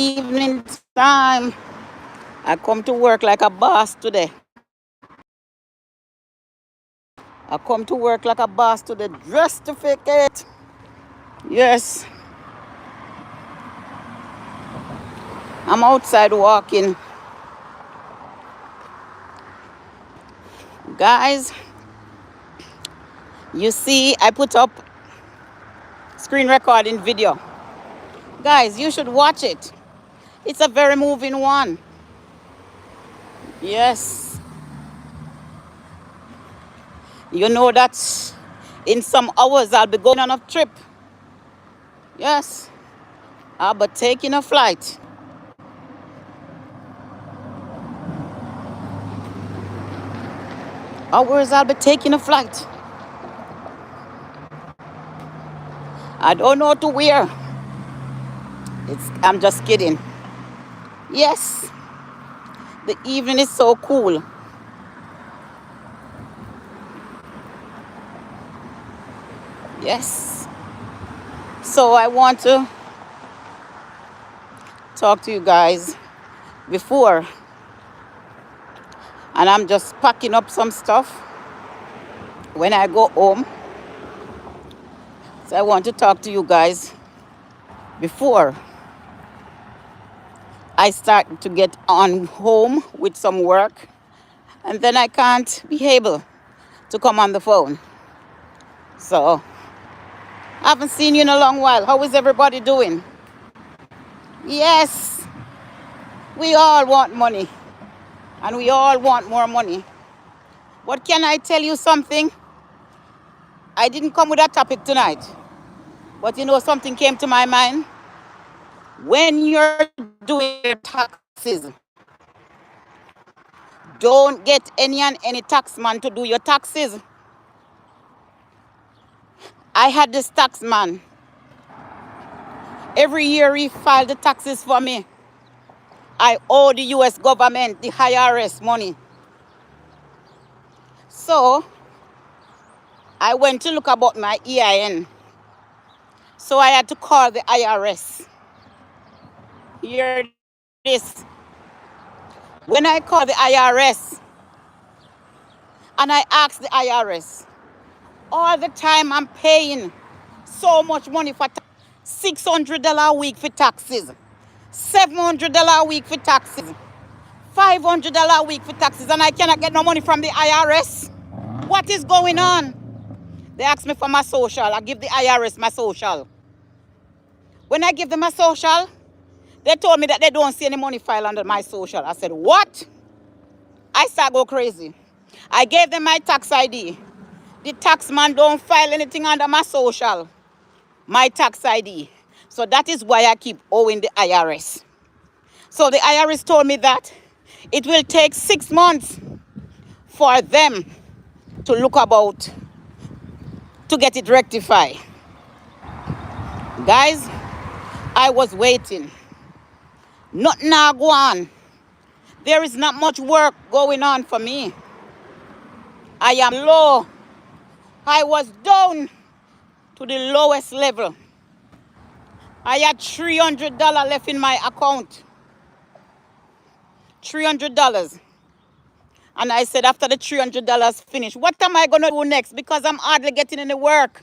evening time. I come to work like a boss today. I come to work like a boss today. Justificate. Yes, I'm outside walking. Guys, you see, I put up screen recording video. Guys, you should watch it. It's a very moving one. Yes. You know that in some hours I'll be going on a trip. Yes. I'll be taking a flight. Hours I'll be taking a flight. I don't know to where. I'm just kidding. Yes. The evening is so cool. Yes. So I want to talk to you guys before. And I'm just packing up some stuff when I go home. So I want to talk to you guys before I start to get on home with some work. And then I can't be able to come on the phone. So I haven't seen you in a long while. How is everybody doing? Yes, we all want money. And we all want more money. But can I tell you something? I didn't come with a topic tonight. But you know, something came to my mind. When you're doing your taxes, don't get any tax man to do your taxes. I had this tax man. Every year he filed the taxes for me. I owe the US government, the IRS money. So I went to look about my EIN. So I had to call the IRS. Hear this. When I called the IRS and I asked the IRS, all the time I'm paying so much money for $600 a week for taxes, $700 a week for taxes, $500 a week for taxes, and I cannot get no money from the IRS. What is going on? They asked me for my social. I give the IRS my social. When I give them my social, they told me that they don't see any money filed under my social. I said, what? I start go crazy. I gave them my tax ID. The tax man don't file anything under my social, my tax ID. So that is why I keep owing the IRS. So the IRS told me that it will take 6 months for them to look about to get it rectified. Guys, I was waiting. Nothing now go on. There is not much work going on for me. I am low. I was down to the lowest level. I had $300 left in my account. $300. And I said, after the $300 finished, what am I going to do next? Because I'm hardly getting any work.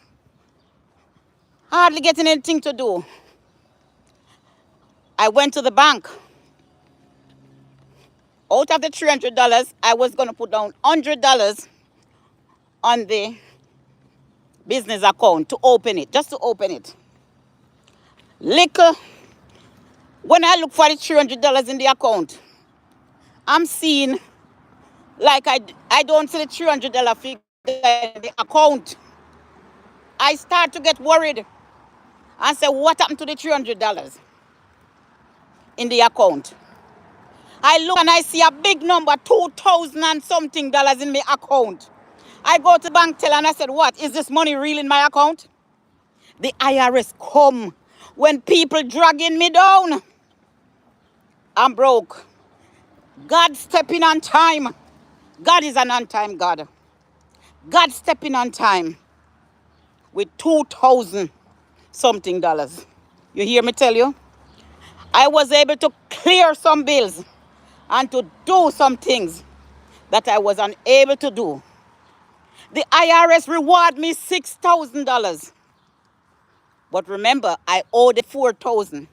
Hardly getting anything to do. I went to the bank. Out of the $300, I was going to put down $100 on the business account to open it, just to open it. Little, when I look for the $300 in the account, I'm seeing like I don't see the $300 figure in the account. I start to get worried and say, what happened to the $300 in the account? I look and I see a big number, 2,000 and something dollars in my account. I go to the bank teller and I said, what, is this money real in my account? The IRS come when people dragging me down. I'm broke. God stepping on time. God is an on-time God. God stepping on time with 2,000 something dollars. You hear me tell you? I was able to clear some bills and to do some things that I was unable to do. The IRS reward me $6,000. But remember, I owed $4,000.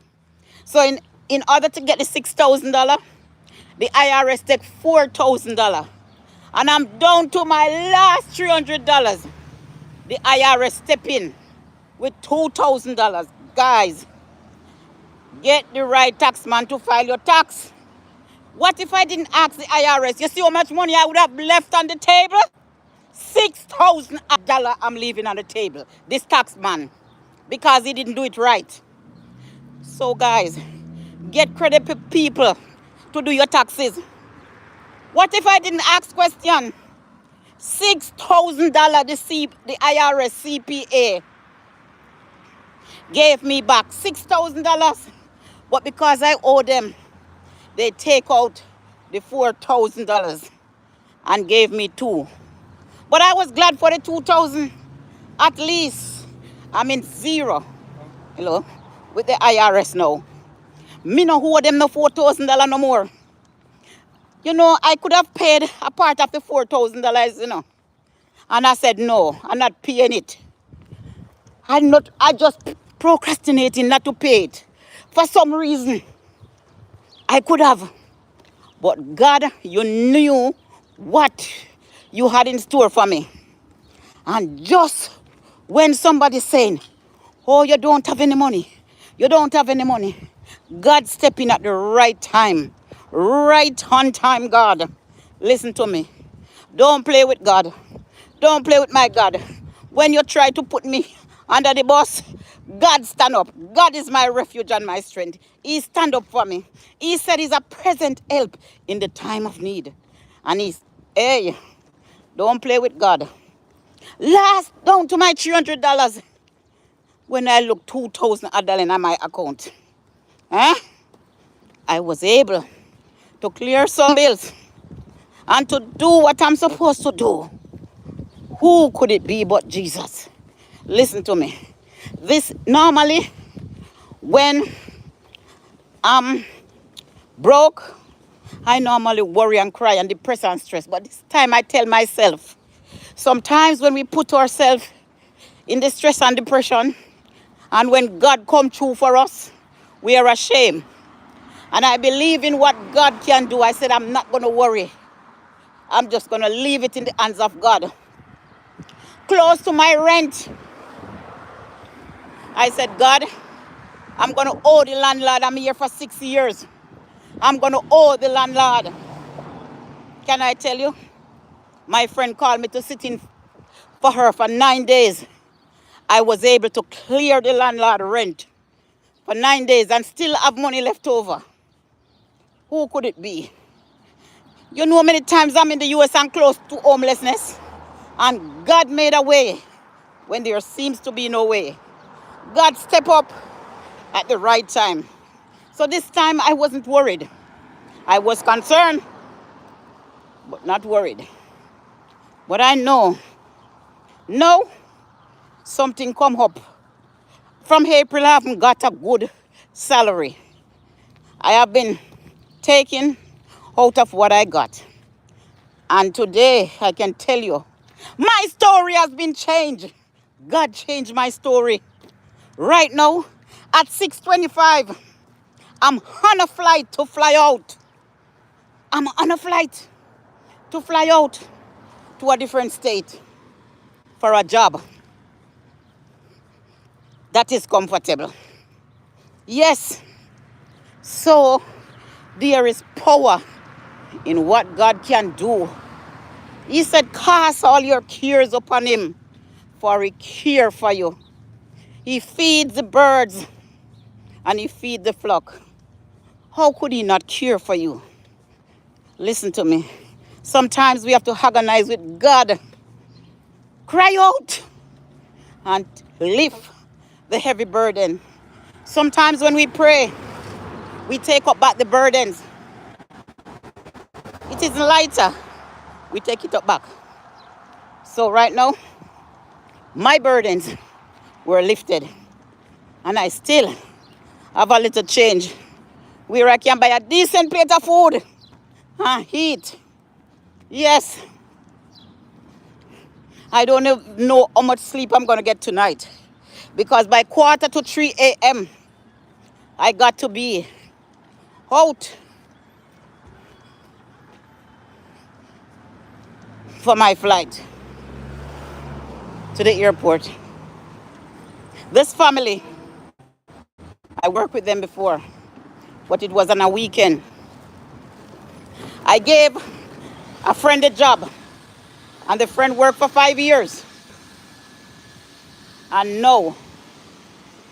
So in order to get the $6,000, the IRS take $4,000. And I'm down to my last $300. The IRS step in with $2,000. Guys, get the right tax man to file your tax. What if I didn't ask the IRS? You see how much money I would have left on the table? $6,000 I'm leaving on the table. This tax man. Because he didn't do it right. So guys, get credit people to do your taxes. What if I didn't ask question? $6,000 the IRS CPA gave me back. $6,000. But because I owe them, they take out the $4,000 and gave me $2,000. But I was glad for the $2,000. At least I'm in zero. Hello? With the IRS now. Me no owe them no $4,000 no more. You know, I could have paid a part of the $4,000, you know. And I said, no, I'm not paying it. I just procrastinating not to pay it. For some reason, I could have. But God, you knew what you had in store for me. And just when somebody's saying, oh, you don't have any money, you don't have any money, God step in at the right time. Right on time, God. Listen to me. Don't play with God. Don't play with my God. When you try to put me under the bus, God stand up. God is my refuge and my strength. He stand up for me. He said he's a present help in the time of need. And hey, don't play with God. Last down to my $300. When I look $2,000 in my account. I was able to clear some bills and to do what I'm supposed to do. Who could it be but Jesus? Listen to me. This normally, when I'm broke, I normally worry and cry and depress and stress. But this time I tell myself, sometimes when we put ourselves in the stress and depression, and when God come through for us, we are ashamed. And I believe in what God can do. I said, I'm not going to worry. I'm just going to leave it in the hands of God. Close to my rent, I said, God, I'm going to owe the landlord. I'm here for 6 years. I'm going to owe the landlord. Can I tell you? My friend called me to sit in for her for 9 days. I was able to clear the landlord rent for 9 days and still have money left over. Who could it be? You know, many times I'm in the US and close to homelessness. And God made a way when there seems to be no way. God stepped up at the right time. So this time I wasn't worried. I was concerned, but not worried. But I know, something come up. From April, I haven't got a good salary. I have been taking out of what I got. And today, I can tell you, my story has been changed. God changed my story. Right now, at 6:25, I'm on a flight to fly out. I'm on a flight to fly out to a different state for a job that is comfortable. Yes, so there is power in what God can do. He said, cast all your cares upon him, for he cares for you. He feeds the birds and he feeds the flock. How could he not care for you? Listen to me. Sometimes we have to agonize with God. Cry out and lift the heavy burden. Sometimes when we pray, we take up back the burdens. It is lighter. We take it up back. So right now, my burdens were lifted. And I still have a little change where I can buy a decent plate of food and eat. Yes, I don't know how much sleep I'm going to get tonight. Because by 2:45 a.m., I got to be out for my flight to the airport. This family, I worked with them before, but it was on a weekend. I gave a friend a job, and the friend worked for 5 years. And now,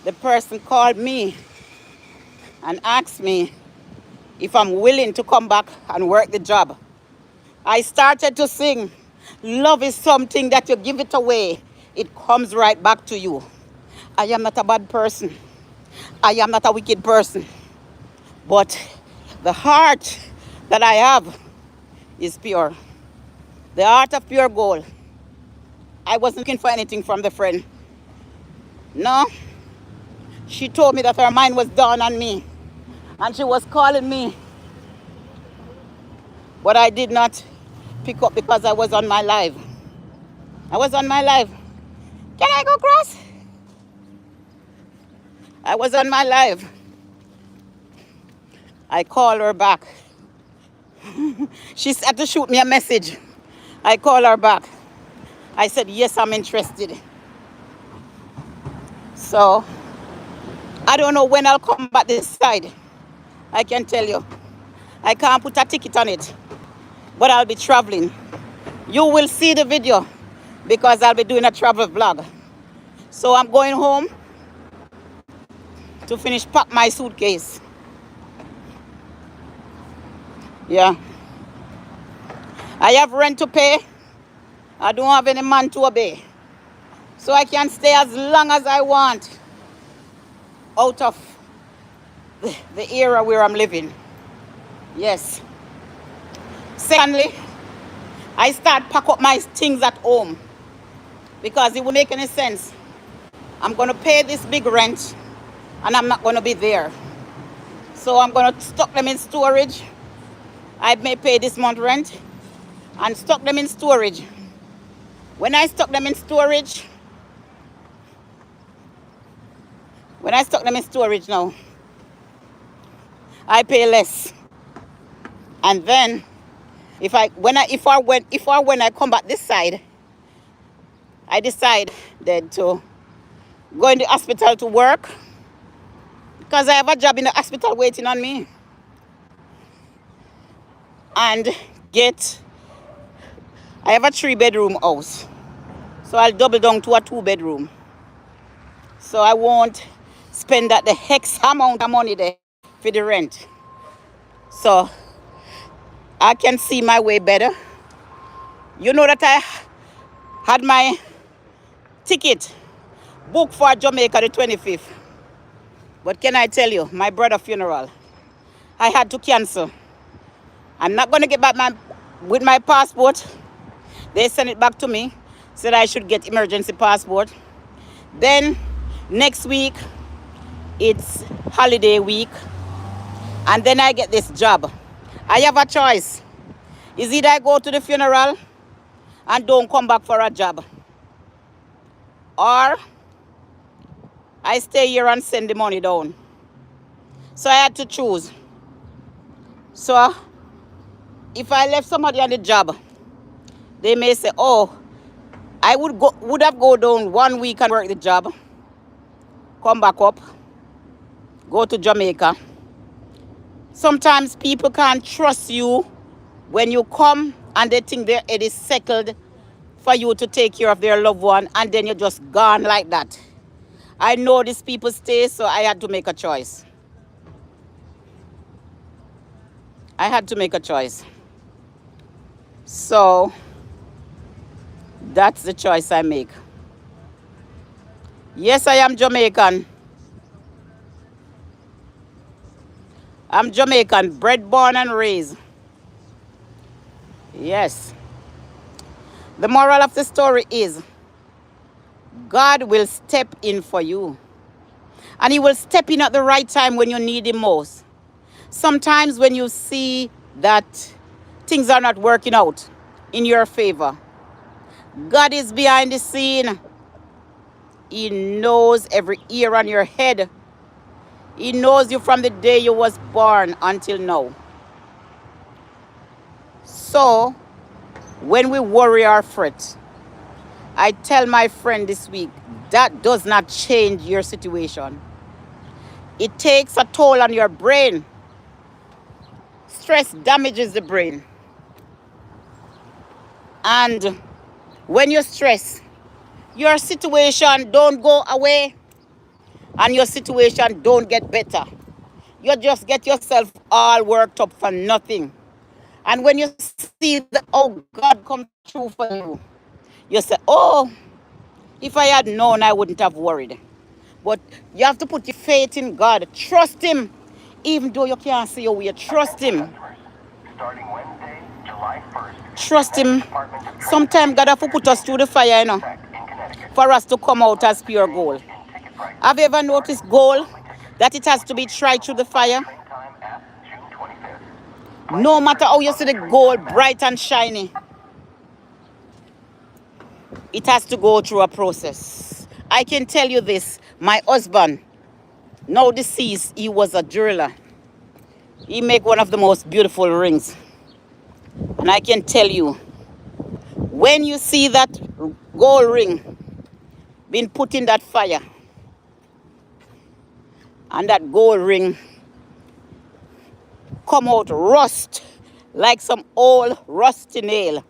the person called me and asked me if I'm willing to come back and work the job. I started to sing, love is something that you give it away, it comes right back to you. I am not a bad person. I am not a wicked person. But the heart that I have is pure. The heart of pure gold. I wasn't looking for anything from the friend. No. She told me that her mind was down on me. And she was calling me. But I did not pick up because I was on my live. I was on my live. Can I go cross? I was on my live. I called her back. She had to shoot me a message. I called her back. I said, yes, I'm interested. So, I don't know when I'll come back this side. I can tell you. I can't put a ticket on it. But I'll be traveling. You will see the video because I'll be doing a travel vlog. So I'm going home to finish pack my suitcase. Yeah. I have rent to pay. I don't have any man to obey. So I can stay as long as I want out of the era where I'm living. Yes. Secondly, I start pack up my things at home because it won't make any sense. I'm going to pay this big rent and I'm not going to be there. So I'm going to stock them in storage. I may pay this month rent and stock them in storage. When I stock them in storage now, I pay less. And then when I come back this side, I decide then to go in the hospital to work because I have a job in the hospital waiting on me. And I have a 3-bedroom house. So I'll double down to a 2-bedroom. So I won't spend that the hex amount of money there for the rent. So I can see my way better. You know that I had my ticket booked for Jamaica the 25th. But can I tell you, my brother's funeral, I had to cancel. I'm not going to get back with my passport. They sent it back to me, said I should get emergency passport. Then next week, it's holiday week. And then I get this job. I have a choice. Is either I go to the funeral and don't come back for a job, or I stay here and send the money down. So I had to choose. So if I left somebody on the job, they may say, oh, I would have go down 1 week and work the job, come back up, go to Jamaica. Sometimes people can't trust you when you come and they think it is settled for you to take care of their loved one, and then you're just gone like that. I know these people stay, so I had to make a choice. I had to make a choice. So that's the choice I make. Yes, I am Jamaican. I'm Jamaican, bred, born, and raised. Yes. The moral of the story is God will step in for you. And he will step in at the right time when you need him most. Sometimes when you see that things are not working out in your favor, God is behind the scene. He knows every ear on your head. He knows you from the day you was born until now. So, when we worry or fret, I tell my friend this week, that does not change your situation. It takes a toll on your brain. Stress damages the brain. And when you stress, your situation don't go away and your situation don't get better. You just get yourself all worked up for nothing. And when you see that, oh, God come true for you, you say, oh, if I had known, I wouldn't have worried. But you have to put your faith in God. Trust Him. Even though you can't see your way, trust Him. Starting Wednesday, July 1st. Trust Him. Sometimes God have to put us through the fire, you know, for us to come out as pure gold. Have you ever noticed gold? That it has to be tried through the fire? No matter how you see the gold bright and shiny, it has to go through a process. I can tell you this, my husband, now deceased, he was a jeweler. He make one of the most beautiful rings. And I can tell you, when you see that gold ring being put in that fire, and that gold ring come out rust like some old rusty nail,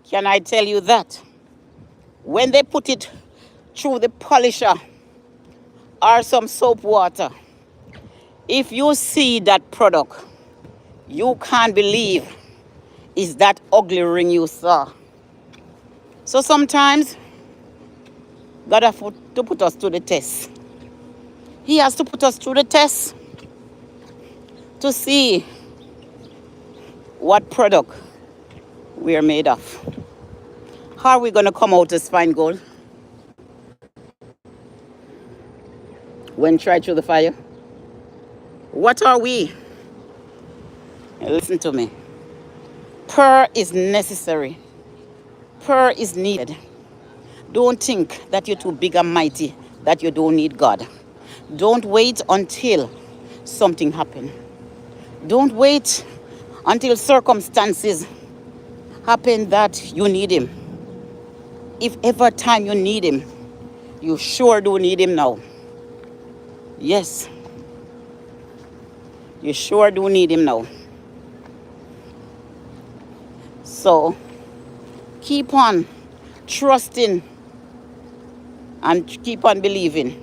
can I tell you that when they put it through the polisher or some soap water, if you see that product, you can't believe it's that ugly ring you saw. So sometimes God has to put us to the test. He has to put us through the test to see what product we are made of. How are we going to come out as fine gold when tried through the fire? What are we? Listen to me. Prayer is necessary. Prayer is needed. Don't think that you're too big and mighty, that you don't need God. Don't wait until something happens. Don't wait until circumstances happen that you need Him. If ever time you need Him, you sure do need Him now. Yes. You sure do need Him now. So, keep on trusting and keep on believing.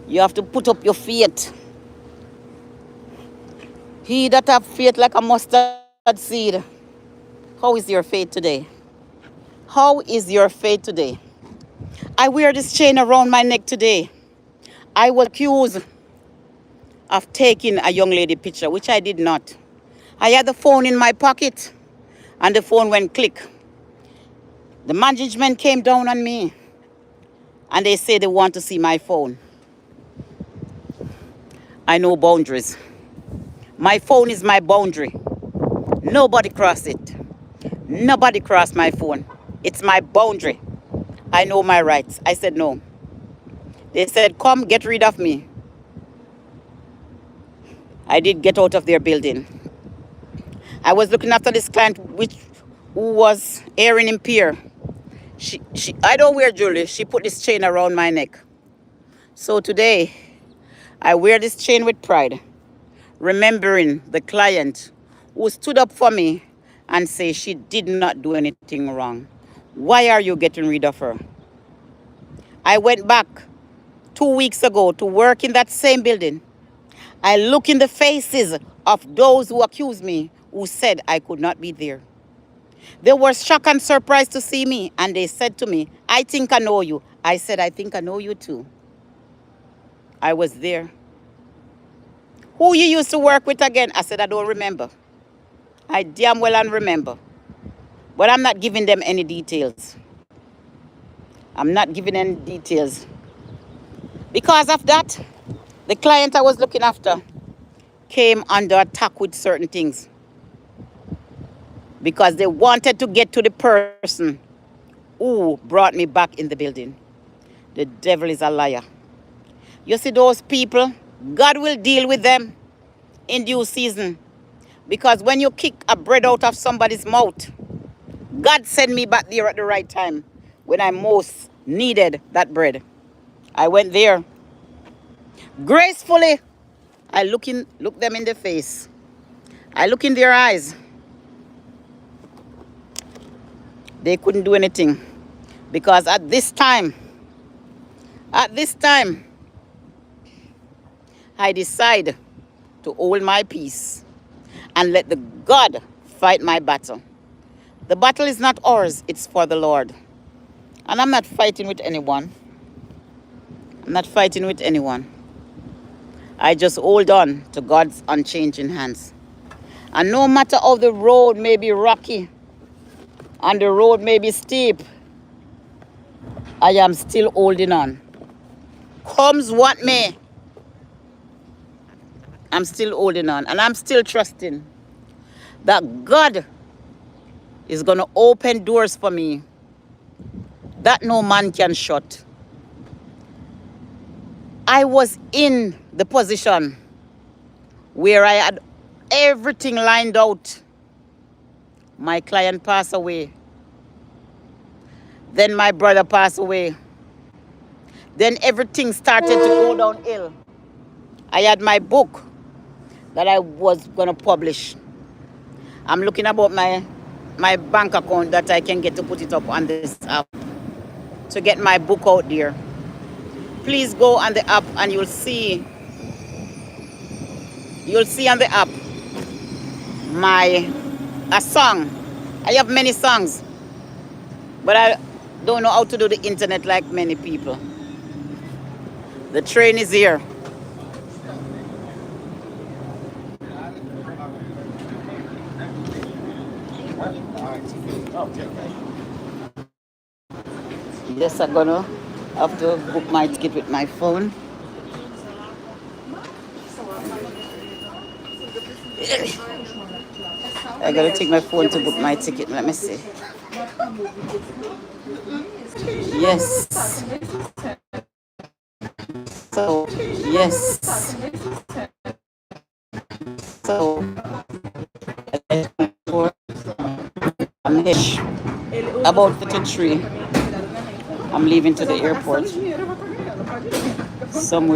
You have to put up your faith. He that have faith like a mustard seed. How is your faith today? How is your faith today? I wear this chain around my neck today. I was accused of taking a young lady picture, which I did not. I had the phone in my pocket and the phone went click. The management came down on me and they say they want to see my phone. I know boundaries. My phone is my boundary. Nobody cross it. Nobody cross my phone. It's my boundary. I know my rights. I said no. They said, come get rid of me. I did get out of their building. I was looking after this client who was hearing impaired. I don't wear jewelry. She put this chain around my neck. So today, I wear this chain with pride, remembering the client who stood up for me and say she did not do anything wrong. Why are you getting rid of her? I went back 2 weeks ago to work in that same building. I look in the faces of those who accused me, who said I could not be there. They were shocked and surprised to see me, and they said to me, I think I know you. I said, I think I know you too. I was there. Who you used to work with again? I said, I don't remember. I damn well and remember. But I'm not giving them any details. I'm not giving any details. Because of that, the client I was looking after, came under attack with certain things because they wanted to get to the person who brought me back in the building. The devil is a liar. You see those people, God will deal with them in due season. Because when you kick a bread out of somebody's mouth, God sent me back there at the right time when I most needed that bread. I went there. Gracefully, I look them in the face. I look in their eyes. They couldn't do anything. Because at this time, I decide to hold my peace and let the God fight my battle. The battle is not ours, it's for the Lord. And I'm not fighting with anyone. I just hold on to God's unchanging hands. And no matter how the road may be rocky and the road may be steep, I am still holding on. Comes what may, I'm still holding on. And I'm still trusting that God is going to open doors for me that no man can shut. I was in the position where I had everything lined out. My client passed away. Then my brother passed away. Then everything started to go downhill. I had my book that I was going to publish. I'm looking about my bank account that I can get to put it up on this app to get my book out there. Please go on the app and you'll see on the app a song. I have many songs, but I don't know how to do the internet like many people. The train is here. Yes, I'm gonna have to book my ticket with my phone. I gotta take my phone to book my ticket. Let me see. Yes. So, yes. So, I'm here. About 53. I'm leaving to the airport somewhere.